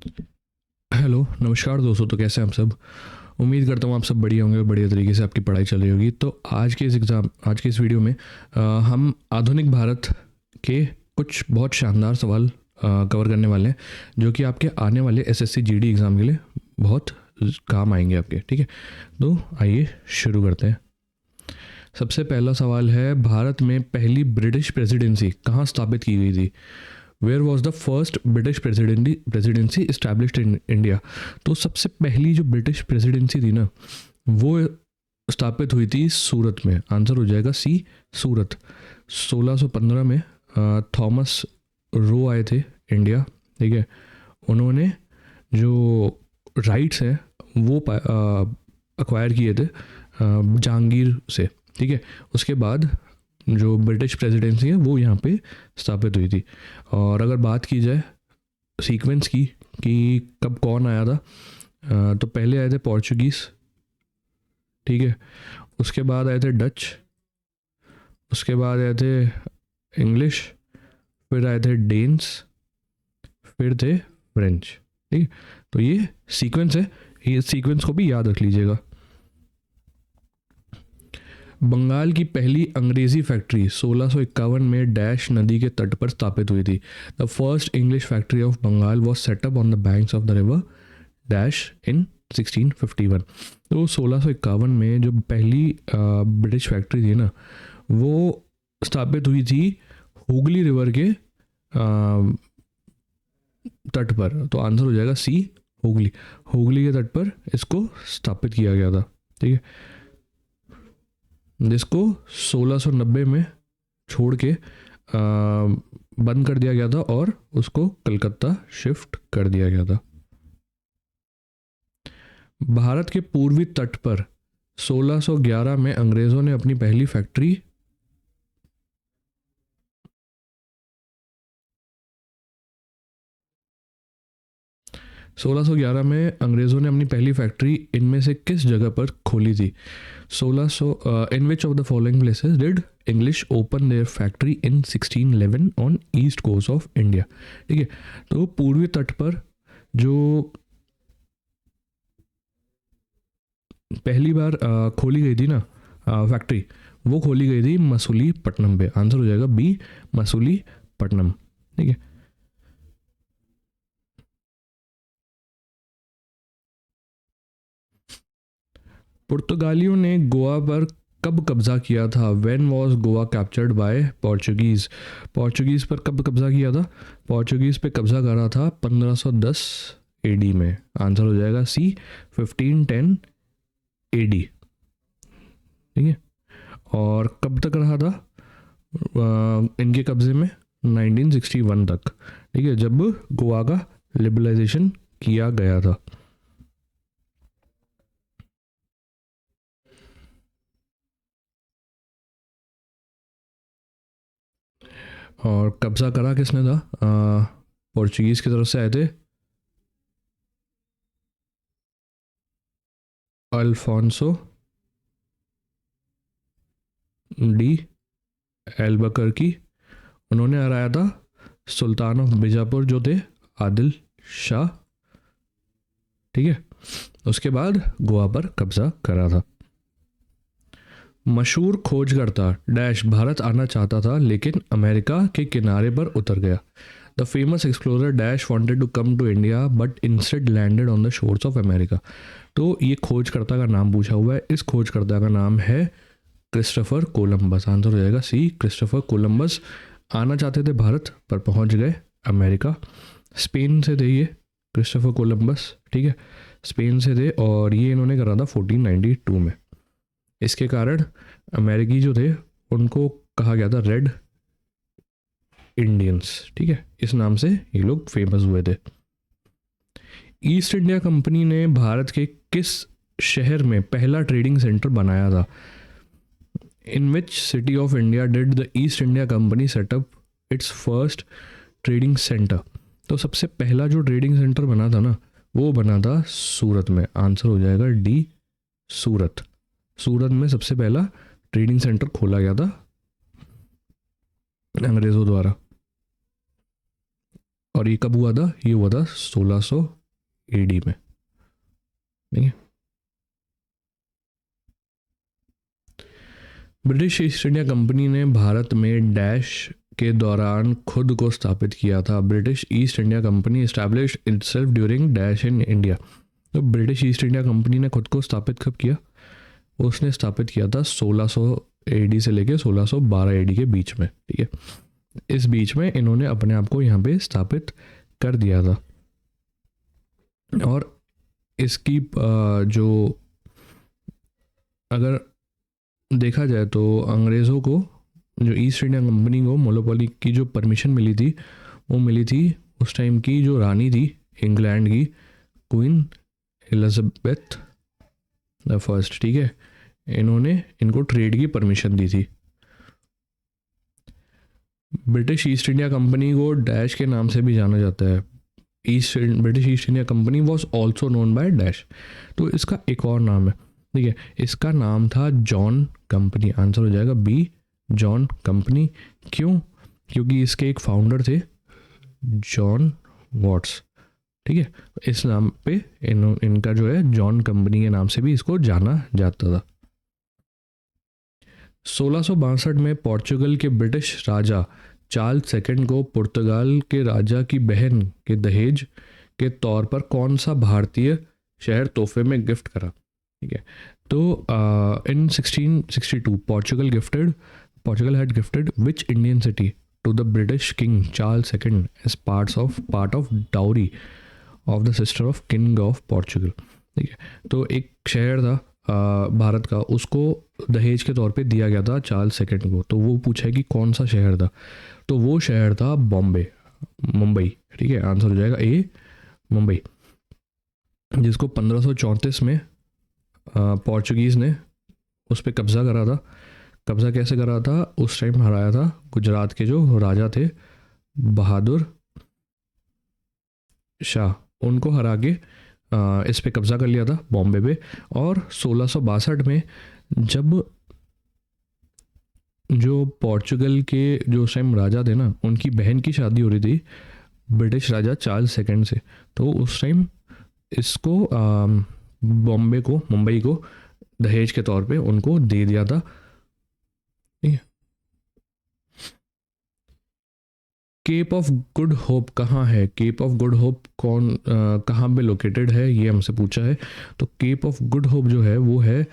Hello, नमस्कार दोस्तों। तो कैसे हैं आप सब? उम्मीद करता हूँ आप सब बढ़िया होंगे और बढ़िया तरीके से आपकी पढ़ाई चल रही होगी। तो आज के इस वीडियो में हम आधुनिक भारत के कुछ बहुत शानदार सवाल कवर करने वाले हैं, जो कि आपके आने वाले एसएससी जीडी एग्ज़ाम के लिए बहुत काम आएंगे आपके। ठीक है, तो आइए शुरू करते हैं। सबसे पहला सवाल है, भारत में पहली ब्रिटिश प्रेसिडेंसी कहाँ स्थापित की गई थी? Where was the first British presidency established in India? तो सबसे पहली जो ब्रिटिश प्रेसिडेंसी थी ना, वो स्थापित हुई थी सूरत में। आंसर हो जाएगा सी, सूरत। 1615 में थॉमस रो आए थे इंडिया। ठीक है, उन्होंने जो राइट्स हैं वो अक्वायर किए थे जहांगीर से। ठीक है, उसके बाद जो ब्रिटिश प्रेसिडेंसी है वो यहाँ पे स्थापित हुई थी। और अगर बात की जाए सीक्वेंस की कि कब कौन आया था, तो पहले आए थे पोर्चुगीज़। ठीक है, उसके बाद आए थे डच, उसके बाद आए थे इंग्लिश, फिर आए थे डेन्स, फिर थे फ्रेंच। ठीक है, तो ये सीक्वेंस है, ये सीक्वेंस को भी याद रख लीजिएगा। बंगाल की पहली अंग्रेजी फैक्ट्री 1651 में डैश नदी के तट पर स्थापित हुई थी। The first English factory of Bengal was set up on the banks of the river dash in 1651। तो 1651 में जो पहली ब्रिटिश फैक्ट्री थी ना, वो स्थापित हुई थी हुगली रिवर के तट पर। तो आंसर हो जाएगा सी, हुगली। हुगली के तट पर इसको स्थापित किया गया था। ठीक है, जिसको 1690 में छोड़ के बंद कर दिया गया था और उसको कलकत्ता शिफ्ट कर दिया गया था। भारत के पूर्वी तट पर 1611 में अंग्रेज़ों ने अपनी पहली फैक्ट्री 1611 में अंग्रेज़ों ने अपनी पहली फैक्ट्री इनमें से किस जगह पर खोली थी? 1600 in which of the following places did English open their factory in 1611 on east coast of India? ठीक है, तो पूर्वी तट पर जो पहली बार खोली गई थी ना फैक्ट्री, वो खोली गई थी मसूलीपट्टनम पे। आंसर हो जाएगा बी, मसूलीपट्टनम। ठीक है, पुर्तगालियों ने गोवा पर कब कब्जा किया था? When was Goa captured by Portuguese? Portuguese पर कब कब्जा किया था? पोर्चुगीज़ पे कब्जा करा था 1510 एडी में। आंसर हो जाएगा सी, 1510 एडी। ठीक है, और कब तक रहा था इनके कब्जे में? 1961 तक। ठीक है, जब गोवा का लिबरलाइजेशन किया गया था। और कब्जा करा किसने था? पोर्चुगीज़ की तरफ से आए थे अल्फोंसो डी एल्बकर्की। उन्होंने हराया था सुल्तान ऑफ बीजापुर जो थे आदिल शाह। ठीक है, उसके बाद गोवा पर कब्जा करा था। मशहूर खोजकर्ता डैश भारत आना चाहता था लेकिन अमेरिका के किनारे पर उतर गया। The famous explorer dash wanted to come to India but instead landed on the shores of America. तो ये खोजकर्ता का नाम पूछा हुआ है। इस खोजकर्ता का नाम है क्रिस्टोफर कोलंबस। आंसर हो जाएगा सी, क्रिस्टोफर कोलंबस। आना चाहते थे भारत पर पहुंच गए अमेरिका। स्पेन से थे ये क्रिस्टोफर कोलंबस। ठीक है, स्पेन से थे और ये इन्होंने करा था 1492 में। इसके कारण अमेरिकी जो थे उनको कहा गया था रेड इंडियंस। ठीक है, इस नाम से ये लोग फेमस हुए थे। ईस्ट इंडिया कंपनी ने भारत के किस शहर में पहला ट्रेडिंग सेंटर बनाया था? In which city of India did the East India Company set up its first trading centre? तो सबसे पहला जो ट्रेडिंग सेंटर बना था ना, वो बना था सूरत में। आंसर हो जाएगा डी, सूरत। सूरत में सबसे पहला ट्रेडिंग सेंटर खोला गया था अंग्रेज़ों द्वारा। और ये कब हुआ था? ये हुआ था 1600 एडी में, ठीक है। ब्रिटिश ईस्ट इंडिया कंपनी ने भारत में डैश के दौरान खुद को स्थापित किया था। British east India company established itself during dash in India. तो ब्रिटिश ईस्ट इंडिया कंपनी ने खुद को स्थापित कब किया? उसने स्थापित किया था 1600 एडी से लेके 1612 एडी के बीच में, ठीक है। इस बीच में इन्होंने अपने आप को यहाँ पे स्थापित कर दिया था। और इसकी जो अगर देखा जाए तो अंग्रेज़ों को, जो ईस्ट इंडिया कंपनी को मोनोपोली की जो परमिशन मिली थी, वो मिली थी उस टाइम की जो रानी थी इंग्लैंड की, क्वीन एलिजाबेथ द फर्स्ट, ठीक है। इन्होंने इनको ट्रेड की परमिशन दी थी। ब्रिटिश ईस्ट इंडिया कंपनी को डैश के नाम से भी जाना जाता है। British east India company was also known by dash. तो इसका एक और नाम है, ठीक है। इसका नाम था जॉन कंपनी। आंसर हो जाएगा बी, जॉन कंपनी। क्यों? क्योंकि इसके एक फाउंडर थे जॉन वॉट्स, ठीक है। इस नाम पे इनका जो है जॉन कंपनी के नाम से भी इसको जाना जाता था। 1662 में पोर्चुगल के ब्रिटिश राजा चार्ल्स सेकंड को पुर्तगाल के राजा की बहन के दहेज के तौर पर कौन सा भारतीय शहर तोहफे में गिफ्ट करा, ठीक है। तो इन 1662 Portugal had gifted which Indian city to the British King Charles II as part of dowry of the sister of King of Portugal, ठीक है। तो एक शहर था भारत का, उसको दहेज के तौर पे दिया गया था चार्ल्स सेकंड को। तो वो पूछा है कि कौन सा शहर था, तो वो शहर था मुंबई, ठीक है। आंसर हो जाएगा ए, मुंबई, जिसको 1534 में पोर्चुगीज़ ने उस पर कब्ज़ा करा था। कब्ज़ा कैसे करा था? उस टाइम हराया था गुजरात के जो राजा थे बहादुर शाह, उनको हरा के इस पे कब्ज़ा कर लिया था बॉम्बे पे। और 1662 में जब जो पोर्चुगल के जो उस टाइम राजा थे ना, उनकी बहन की शादी हो रही थी ब्रिटिश राजा चार्ल्स सेकंड से, तो उस टाइम इसको मुंबई को दहेज के तौर पे उनको दे दिया था, ठीक है। केप ऑफ गुड होप कहाँ है? केप ऑफ गुड होप कहाँ पे लोकेटेड है, ये हमसे पूछा है। तो केप ऑफ गुड होप जो है वो है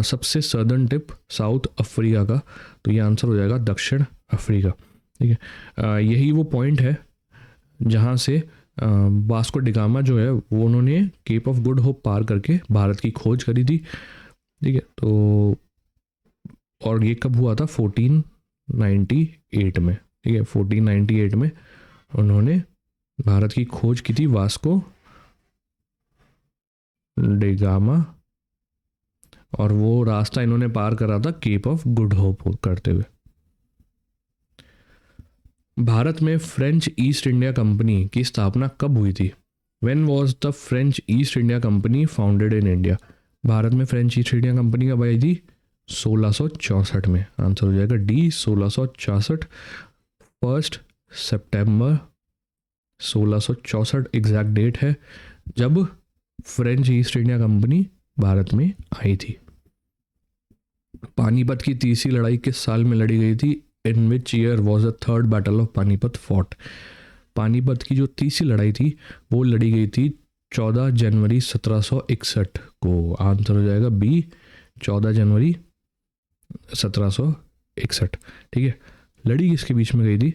सबसे सदर्न टिप साउथ अफ्रीका का। तो ये आंसर हो जाएगा दक्षिण अफ्रीका, ठीक है। यही वो पॉइंट है जहाँ से वास्को डिगामा जो है वो उन्होंने केप ऑफ गुड होप पार करके भारत की खोज करी थी, ठीक है। तो और ये कब हुआ था? 1498 में, ठीक है। 1498 में उन्होंने भारत की खोज की थी वास्को डिगामा, और वो रास्ता इन्होंने पार करा था केप ऑफ गुड होप करते हुए। भारत में फ्रेंच ईस्ट इंडिया कंपनी की स्थापना कब हुई थी? When was the French east India company founded in India? Bharat में फ्रेंच ईस्ट इंडिया कंपनी कब आई थी? 1664 में। आंसर हो जाएगा डी, 1664। 1 सितंबर 1664 एग्जैक्ट डेट है जब French east India company Bharat में आई थी। पानीपत की तीसरी लड़ाई किस साल में लड़ी गई थी? In which year was the third battle of Panipat fought? Panipat की जो तीसरी लड़ाई थी वो लड़ी गई थी 14 जनवरी 1761 को। आंसर हो जाएगा बी, 14 जनवरी 1761, ठीक है। लड़ी किसके बीच में गई थी?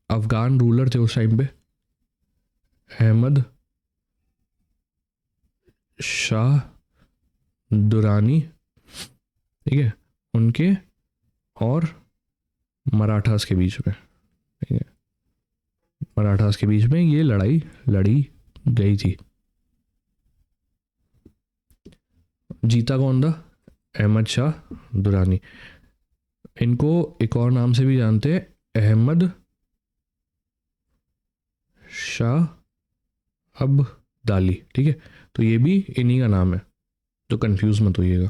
अफगान रूलर थे उस टाइम पे अहमद शाह दुरानी, ठीक है, उनके और मराठास के बीच में, ठीक है। मराठास के बीच में ये लड़ाई लड़ी गई थी। जीता कौन था? अहमद शाह दुरानी। इनको एक और नाम से भी जानते हैं, अहमद शाह अब्दाली, ठीक है। तो ये भी इन्हीं का नाम है, तो कंफ्यूज मत होइएगा।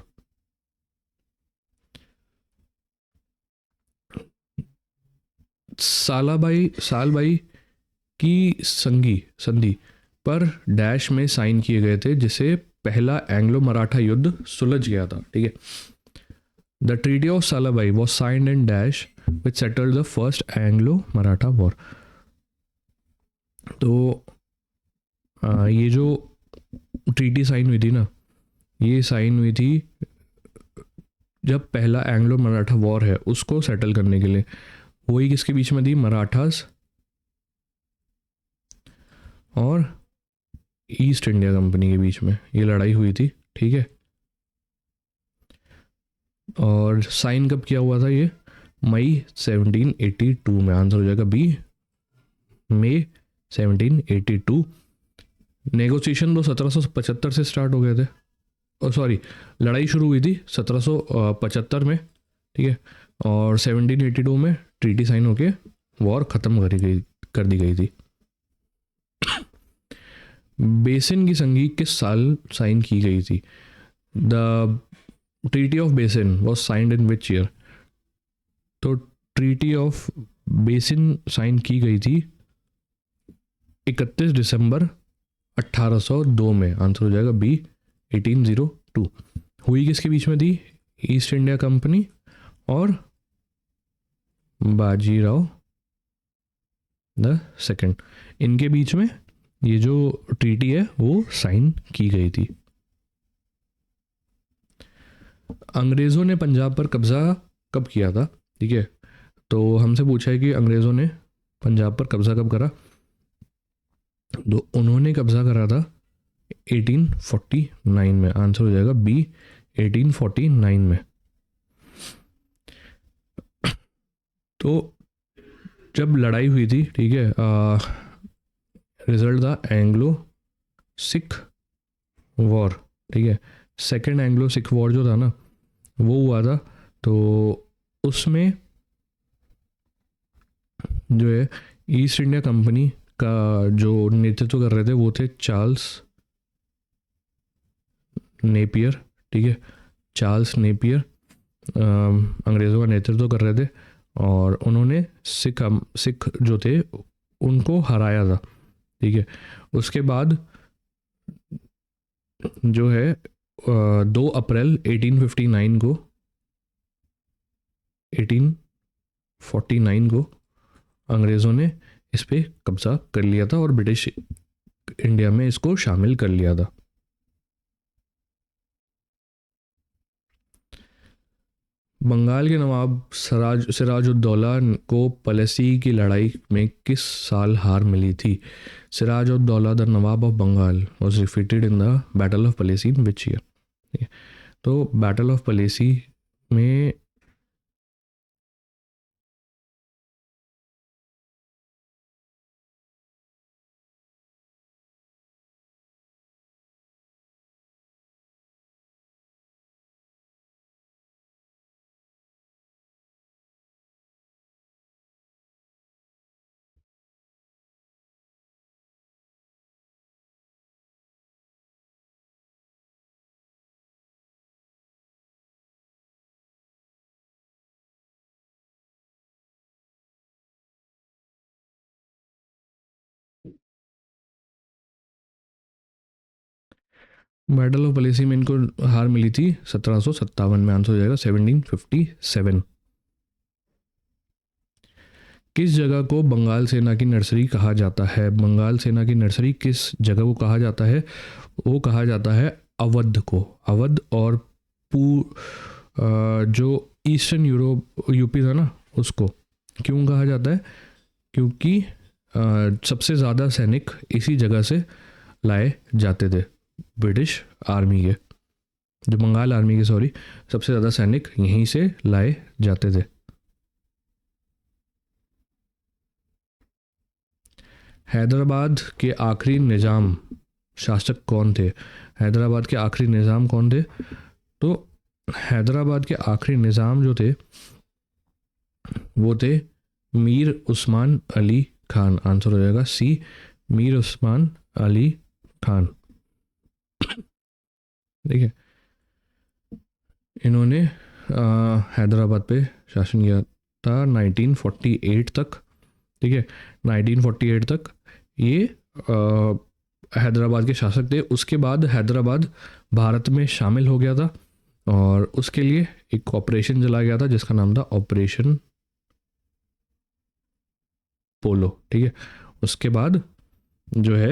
सालबाई की संधि पर डैश में साइन किए गए थे, जिसे पहला एंग्लो मराठा युद्ध सुलझ गया था। ठीक है, the treaty of Salbai was signed in dash which settled the first Anglo Maratha war. तो ये जो ट्रीटी साइन हुई थी ना, ये साइन हुई थी जब पहला एंग्लो मराठा वॉर है उसको सेटल करने के लिए। वही किसके बीच में थी? मराठास और ईस्ट इंडिया कंपनी के बीच में ये लड़ाई हुई थी। ठीक है, और साइन कब किया हुआ था? ये मई 1782 में। आंसर हो जाएगा बी, मई 1782। नेगोशिएशन तो 1775 से स्टार्ट हो गए थे, और सॉरी, लड़ाई शुरू हुई थी 1775 में। ठीक है, और 1782 में ट्रीटी साइन होके वॉर ख़त्म कर दी गई थी। बेसिन की संधि किस साल साइन की गई थी? The treaty of basin was signed in which year? तो ट्रीटी ऑफ बेसिन साइन की गई थी 31 दिसंबर 1802 में। आंसर हो जाएगा बी, 1802। हुई किसके बीच में थी? ईस्ट इंडिया कंपनी और बाजीराव द सेकंड, इनके बीच में ये जो ट्रीटी है वो साइन की गई थी। अंग्रेज़ों ने पंजाब पर कब्ज़ा कब किया था? ठीक है, तो हमसे पूछा है कि अंग्रेज़ों ने पंजाब पर कब्ज़ा कब करा। तो उन्होंने कब्ज़ा करा था 1849 में। आंसर हो जाएगा बी, 1849 में। तो जब लड़ाई हुई थी, ठीक है, रिजल्ट था एंग्लो सिख वॉर। ठीक है, सेकेंड एंग्लो सिख वॉर जो था ना, वो हुआ था। तो उसमें जो है ईस्ट इंडिया कंपनी का जो नेतृत्व कर रहे थे वो थे चार्ल्स नेपियर। ठीक है, चार्ल्स नेपियर अंग्रेज़ों का नेतृत्व कर रहे थे, और उन्होंने सिख जो थे उनको हराया था। ठीक है, उसके बाद जो है 2 अप्रैल 1849 को अंग्रेज़ों ने इस पे कब्ज़ा कर लिया था और ब्रिटिश इंडिया में इसको शामिल कर लिया था। बंगाल के नवाब सिराजुद्दौला को प्लेसी की लड़ाई में किस साल हार मिली थी? Sirajuddaula the nawab of Bengal was defeated in the battle of Plassey in which year? तो बैटल ऑफ प्लेसी में बैटल ऑफ प्लेसी में इनको हार मिली थी 1757 में। आंसर हो जाएगा 1757। किस जगह को बंगाल सेना की नर्सरी कहा जाता है? बंगाल सेना की नर्सरी किस जगह को कहा जाता है? वो कहा जाता है अवध को। अवध और जो ईस्टर्न यूपी था ना, उसको क्यों कहा जाता है? क्योंकि सबसे ज़्यादा सैनिक इसी जगह से लाए जाते थे ब्रिटिश आर्मी के, जो बंगाल आर्मी के, सॉरी, सबसे ज़्यादा सैनिक यहीं से लाए जाते थे। हैदराबाद के आखिरी निज़ाम शासक कौन थे? हैदराबाद के आखिरी निज़ाम कौन थे? तो हैदराबाद के आखिरी निज़ाम जो थे वो थे मीर उस्मान अली खान। आंसर हो जाएगा सी, मीर उस्मान अली खान। ठीक है, इन्होंने हैदराबाद पे शासन किया था 1948 तक, ठीक है। 1948 तक ये हैदराबाद के शासक थे। उसके बाद हैदराबाद भारत में शामिल हो गया था और उसके लिए एक ऑपरेशन चलाया गया था जिसका नाम था ऑपरेशन पोलो, ठीक है। उसके बाद जो है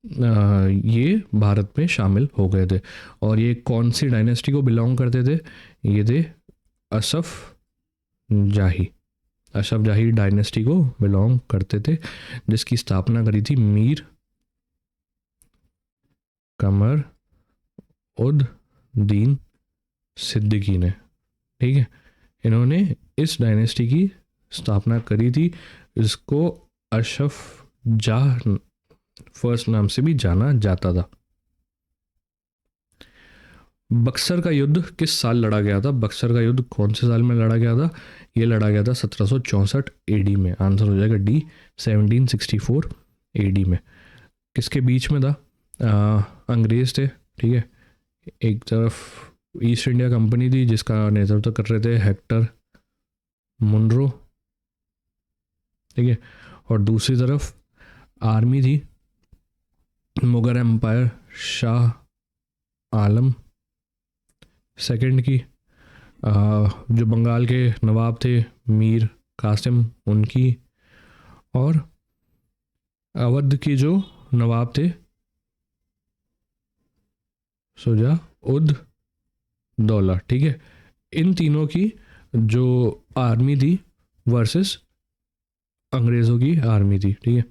ये भारत में शामिल हो गए थे। और ये कौन सी डायनेस्टी को बिलोंग करते थे? ये थे असफ जाही। असफ जाही डायनेस्टी को बिलोंग करते थे, जिसकी स्थापना करी थी मीर कमर उद दीन सिद्दीकी ने, ठीक है। इन्होंने इस डायनेस्टी की स्थापना करी थी। इसको अशफ जाह फर्स्ट नाम से भी जाना जाता था। बक्सर का युद्ध किस साल लड़ा गया था? बक्सर का युद्ध कौन से साल में लड़ा गया था? ये लड़ा गया था 1764 एडी में। आंसर हो जाएगा डी, 1764 एडी में। किसके बीच में था? अंग्रेज थे, ठीक है। एक तरफ ईस्ट इंडिया कंपनी थी जिसका नेतृत्व कर रहे थे हेक्टर मुनरो, ठीक है। और दूसरी तरफ आर्मी थी मुगल एम्पायर शाह आलम सेकंड की। जो बंगाल के नवाब थे मीर कासिम उनकी, और अवध के जो नवाब थे शुजा उद दौला, ठीक है। इन तीनों की जो आर्मी थी वर्सेस अंग्रेज़ों की आर्मी थी, ठीक है।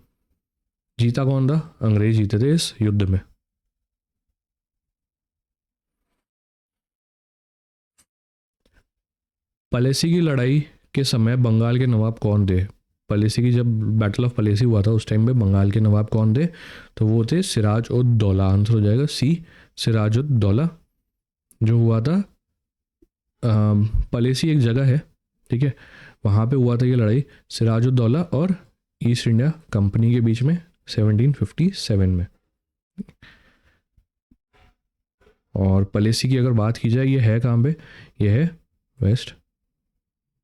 जीता कौन था? अंग्रेज जीते थे इस युद्ध में। पलेसी की लड़ाई के समय बंगाल के नवाब कौन थे? पलेसी की जब बैटल ऑफ पलेसी हुआ था उस टाइम पे बंगाल के नवाब कौन थे? तो वो थे सिराज उद दौला। आंसर हो जाएगा सी, सिराज उद दौला। जो हुआ था पलेसी एक जगह है, ठीक है, वहाँ पे हुआ था ये लड़ाई सिराज उद दौला और ईस्ट इंडिया कंपनी के बीच में 1757 में। और पलेसी की अगर बात की जाए ये है कहाँ पे? ये है वेस्ट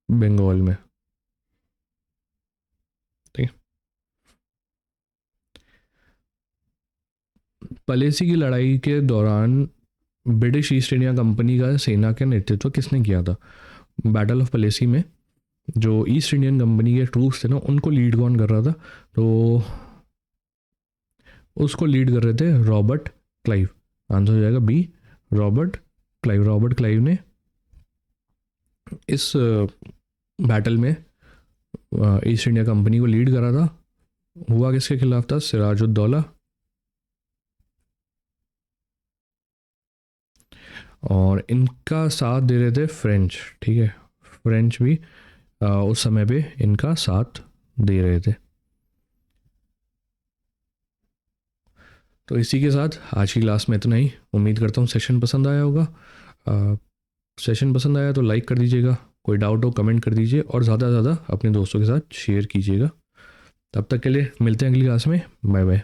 बंगाल में, ठीक है। पलेसी की लड़ाई के दौरान ब्रिटिश ईस्ट इंडिया कंपनी का सेना का नेतृत्व किसने किया था? बैटल ऑफ पलेसी में जो ईस्ट इंडियन कंपनी के ट्रूप्स थे ना उनको लीड कौन कर रहा था? तो उसको लीड कर रहे थे रॉबर्ट क्लाइव। आंसर हो जाएगा B, Robert Clive. Robert Clive ने इस बैटल में ईस्ट इंडिया कंपनी को लीड करा था। हुआ किसके खिलाफ था? सिराजुद्दौला। और इनका साथ दे रहे थे फ्रेंच, ठीक है। फ्रेंच भी उस समय पे इनका साथ दे रहे थे। तो इसी के साथ आज की क्लास में इतना ही। उम्मीद करता हूँ सेशन पसंद आया होगा। सेशन पसंद आया तो लाइक कर दीजिएगा, कोई डाउट हो कमेंट कर दीजिए और ज़्यादा से ज़्यादा अपने दोस्तों के साथ शेयर कीजिएगा। तब तक के लिए मिलते हैं अगली क्लास में। Bye bye.